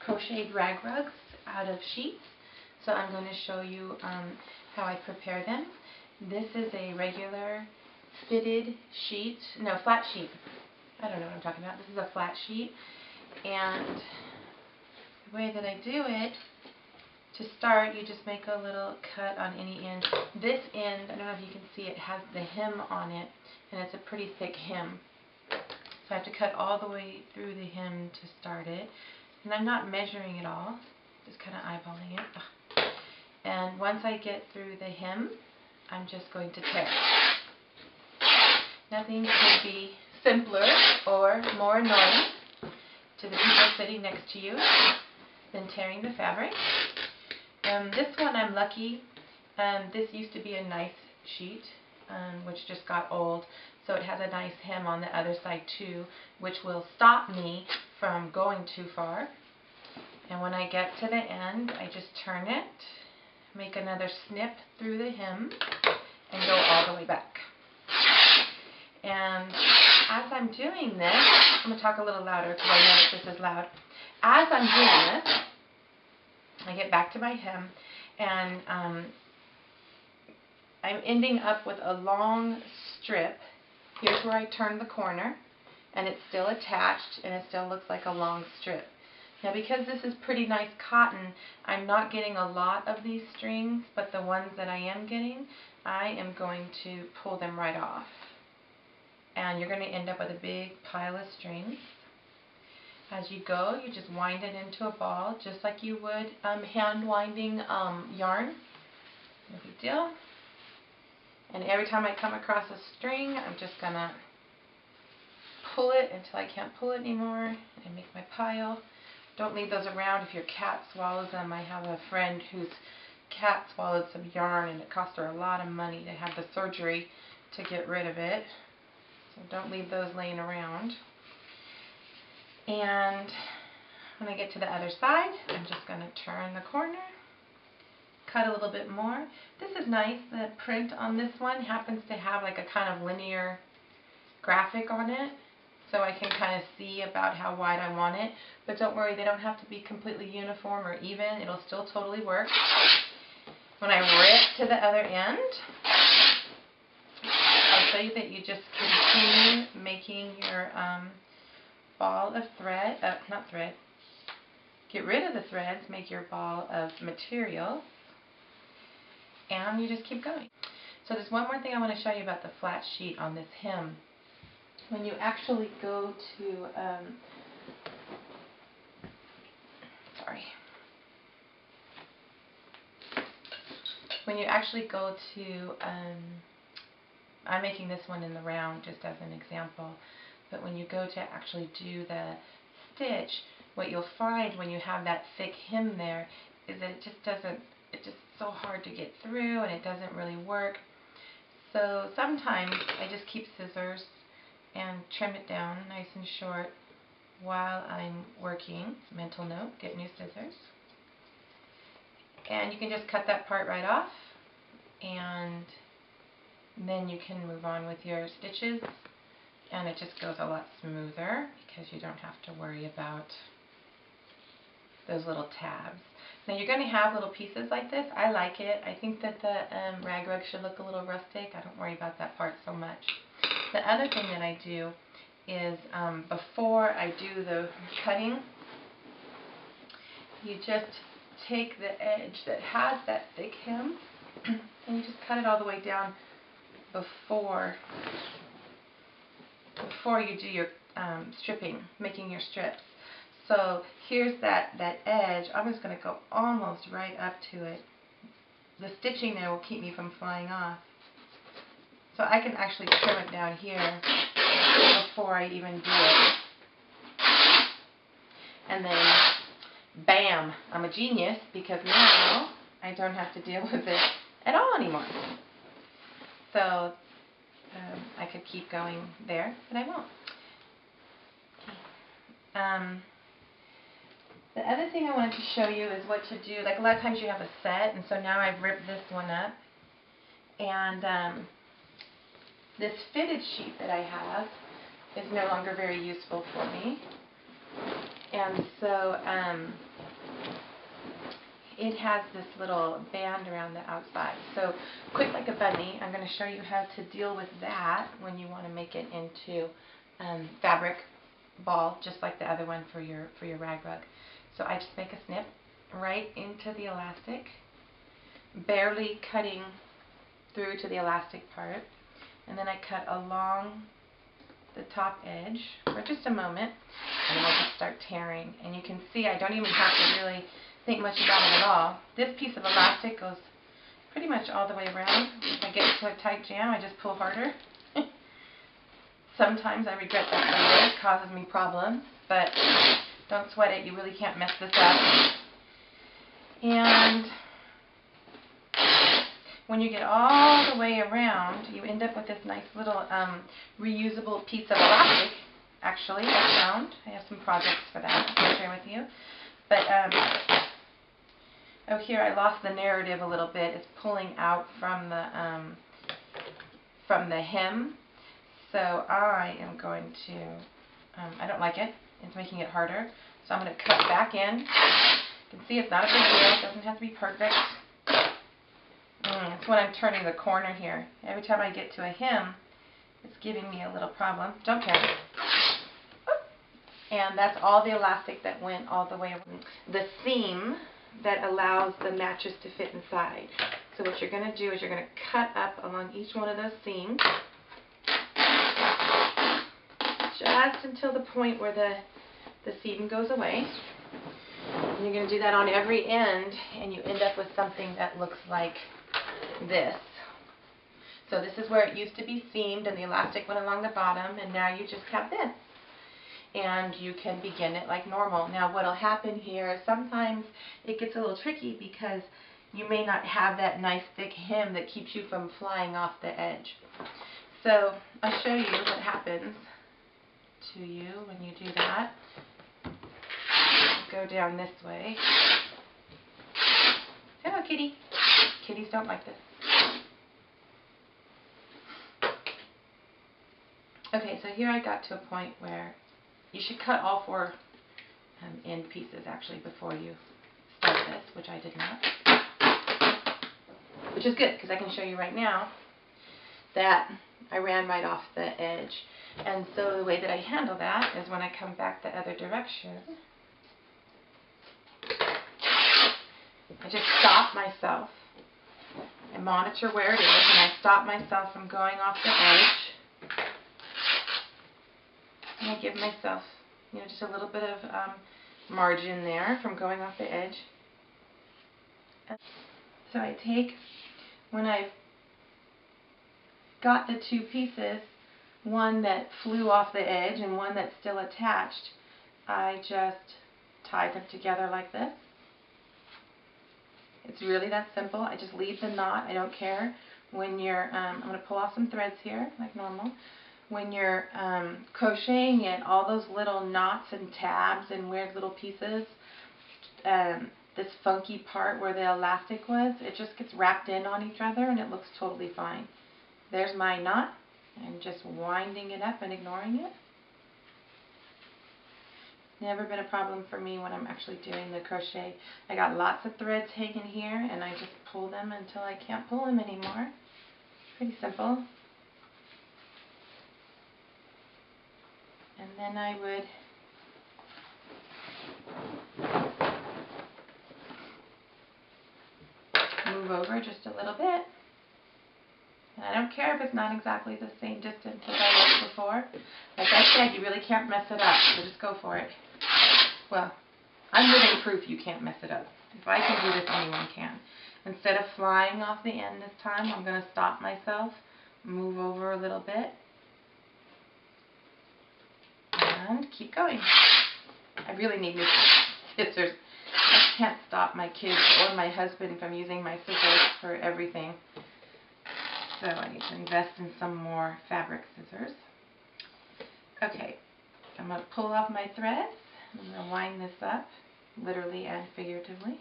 crocheted rag rugs out of sheets. So I'm going to show you how I prepare them. This is a regular fitted sheet, no, flat sheet. I don't know what I'm talking about. This is a flat sheet, and the way that I do it, to start, you just make a little cut on any end. This end, I don't know if you can see it, has the hem on it, and it's a pretty thick hem. So I have to cut all the way through the hem to start it. And I'm not measuring it all, just kind of eyeballing it. And once I get through the hem, I'm just going to tear. Nothing could be simpler or more annoying to the people sitting next to you than tearing the fabric. This one I'm lucky. This used to be a nice sheet, which just got old, so it has a nice hem on the other side too, which will stop me from going too far. And when I get to the end, I just turn it, make another snip through the hem, and go all the way back. And as I'm doing this, I'm going to talk a little louder because I know that this is loud. As I'm doing this, I get back to my hem, and I'm ending up with a long strip. Here's where I turn the corner, and it's still attached, and it still looks like a long strip. Now, because this is pretty nice cotton, I'm not getting a lot of these strings, but the ones that I am getting, I am going to pull them right off. And you're going to end up with a big pile of strings. As you go, you just wind it into a ball, just like you would hand winding yarn. No big deal. And every time I come across a string, I'm just going to pull it until I can't pull it anymore and make my pile. Don't leave those around if your cat swallows them. I have a friend whose cat swallowed some yarn, and it cost her a lot of money to have the surgery to get rid of it. So don't leave those laying around. And when I get to the other side, I'm just going to turn the corner, cut a little bit more. This is nice. The print on this one happens to have like a kind of linear graphic on it, so I can kind of see about how wide I want it. But don't worry, they don't have to be completely uniform or even. It'll still totally work. When I rip to the other end, I'll show you that you just continue making your ball of thread, not thread, get rid of the threads, make your ball of material, and you just keep going. So there's one more thing I want to show you about the flat sheet on this hem. When you actually go to, when you actually go to, I'm making this one in the round just as an example, but when you go to actually do the stitch, what you'll find when you have that thick hem there is that it's just so hard to get through, and it doesn't really work. So sometimes I just keep scissors and trim it down nice and short while I'm working. Mental note, get new scissors. And you can just cut that part right off, and then you can move on with your stitches, and it just goes a lot smoother because you don't have to worry about those little tabs. Now you're going to have little pieces like this. I like it. I think that the rag rug should look a little rustic. I don't worry about that part so much. The other thing that I do is before I do the cutting, you just take the edge that has that thick hem and you just cut it all the way down before you do your stripping, making your strips. So here's that edge. I'm just going to go almost right up to it. The stitching there will keep me from flying off. So I can actually trim it down here before I even do it. And then, bam, I'm a genius, because now I don't have to deal with it at all anymore. So I could keep going there, but I won't. The other thing I wanted to show you is what to do. Like a lot of times you have a set, and so now I've ripped this one up. And this fitted sheet that I have is no longer very useful for me. And so it has this little band around the outside. So quick like a bunny, I'm going to show you how to deal with that when you want to make it into fabric ball, just like the other one for your rag rug. So I just make a snip right into the elastic, barely cutting through to the elastic part, and then I cut along the top edge for just a moment, and then I just start tearing. And you can see I don't even have to really think much about it at all. This piece of elastic goes pretty much all the way around. If I get to a tight jam, I just pull harder. Sometimes I regret that later. It causes me problems, but don't sweat it. You really can't mess this up. And when you get all the way around, you end up with this nice little reusable piece of elastic. Actually, I found. I have some projects for that I'll share with you. But oh, here I lost the narrative a little bit. It's pulling out from the hem. So I am going to, I don't like it. It's making it harder. So I'm going to cut back in. You can see it's not a big deal. It doesn't have to be perfect. It's when I'm turning the corner here. Every time I get to a hem, it's giving me a little problem. Don't care. And that's all the elastic that went all the way around. The seam that allows the mattress to fit inside. So what you're going to do is you're going to cut up along each one of those seams, just until the point where the seam goes away. And you're going to do that on every end, and you end up with something that looks like this. So this is where it used to be seamed and the elastic went along the bottom, and now you just have this. And you can begin it like normal. Now what will happen here is sometimes it gets a little tricky because you may not have that nice thick hem that keeps you from flying off the edge. So I'll show you what happens to you when you do that. Go down this way. Hello, kitty. Kitties don't like this. Okay, so here I got to a point where you should cut all four end pieces actually before you start this, which I did not. Which is good because I can show you right now that I ran right off the edge. And so the way that I handle that is when I come back the other direction, I just stop myself. I monitor where it is and I stop myself from going off the edge. And I give myself, just a little bit of margin there from going off the edge. So I take, when I've got the two pieces, one that flew off the edge and one that's still attached, I just tie them together like this. It's really that simple. I just leave the knot. I don't care. When you're, I'm going to pull off some threads here, like normal. When you're crocheting it, all those little knots and tabs and weird little pieces, this funky part where the elastic was, it just gets wrapped in on each other and it looks totally fine. There's my knot. I'm just winding it up and ignoring it. Never been a problem for me when I'm actually doing the crochet. I got lots of threads hanging here and I just pull them until I can't pull them anymore. Pretty simple. And then I would move over just a little bit. And I don't care if it's not exactly the same distance as I was before. Like I said, you really can't mess it up, so just go for it. Well, I'm living proof you can't mess it up. If I can do this, anyone can. Instead of flying off the end this time, I'm going to stop myself, move over a little bit, and keep going. I really need new scissors. I can't stop my kids or my husband from using my scissors for everything. So I need to invest in some more fabric scissors. Okay, I'm going to pull off my threads. I'm going to wind this up, literally and figuratively.